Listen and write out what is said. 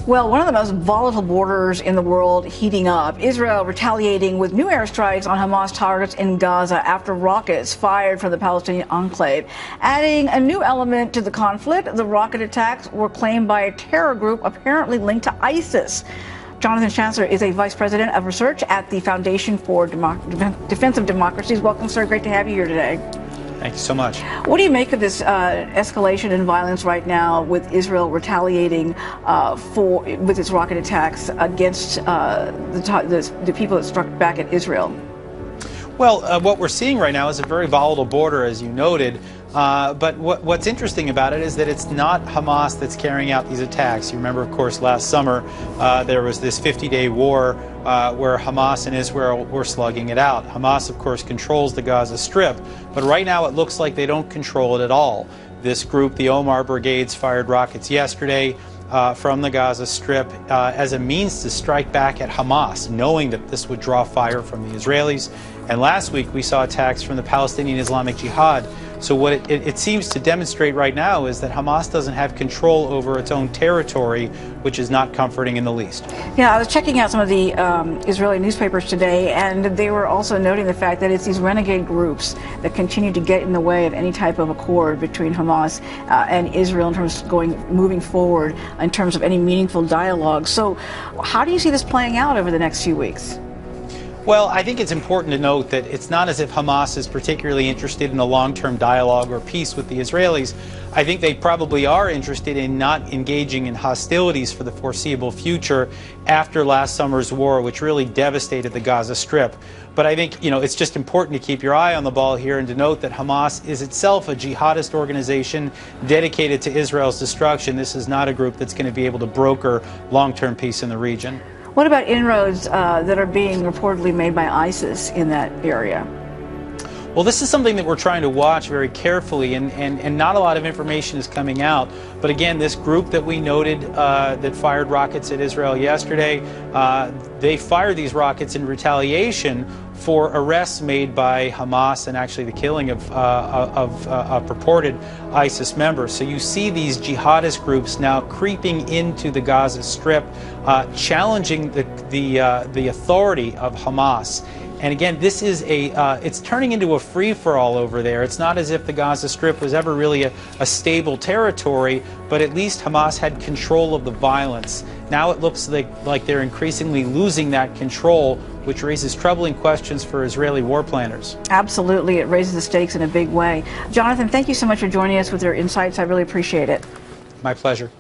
Well, one of the most volatile borders in the world heating up. Israel retaliating with new airstrikes on Hamas targets in Gaza after rockets fired from the Palestinian enclave. Adding a new element to the conflict, the rocket attacks were claimed by a terror group apparently linked to ISIS. Jonathan Chancellor is a vice president of research at the Foundation for Defense of Democracies. Welcome, sir. Great to have you here today. Thank you so much. What do you make of this escalation in violence right now, with Israel retaliating with its rocket attacks against the people that struck back at Israel? Well, what we're seeing right now is a very volatile border, as you noted. But what's interesting about it is that it's not Hamas that's carrying out these attacks. You remember, of course, last summer there was this 50-day war where Hamas and Israel were slugging it out. Hamas, of course, controls the Gaza Strip, but right now it looks like they don't control it at all. This group, the Omar Brigades, fired rockets yesterday from the Gaza Strip as a means to strike back at Hamas, knowing that this would draw fire from the Israelis. And last week we saw attacks from the Palestinian Islamic Jihad. So what it seems to demonstrate right now is that Hamas doesn't have control over its own territory, which is not comforting in the least. Yeah, I was checking out some of the Israeli newspapers today, and they were also noting the fact that it's these renegade groups that continue to get in the way of any type of accord between Hamas and Israel in terms of moving forward in terms of any meaningful dialogue. So how do you see this playing out over the next few weeks? Well, I think it's important to note that it's not as if Hamas is particularly interested in a long-term dialogue or peace with the Israelis. I think they probably are interested in not engaging in hostilities for the foreseeable future after last summer's war, which really devastated the Gaza Strip. But I think, it's just important to keep your eye on the ball here and to note that Hamas is itself a jihadist organization dedicated to Israel's destruction. This is not a group that's going to be able to broker long-term peace in the region. What about inroads that are being reportedly made by ISIS in that area? Well, this is something that we're trying to watch very carefully, and not a lot of information is coming out. But again, this group that we noted that fired rockets at Israel yesterday, they fired these rockets in retaliation for arrests made by Hamas and actually the killing of purported ISIS members. So you see these jihadist groups now creeping into the Gaza Strip, challenging the authority of Hamas. And again, this is it's turning into a free-for-all over there. It's not as if the Gaza Strip was ever really a stable territory, but at least Hamas had control of the violence. Now it looks like they're increasingly losing that control, which raises troubling questions for Israeli war planners. Absolutely. It raises the stakes in a big way. Jonathan, thank you so much for joining us with your insights. I really appreciate it. My pleasure.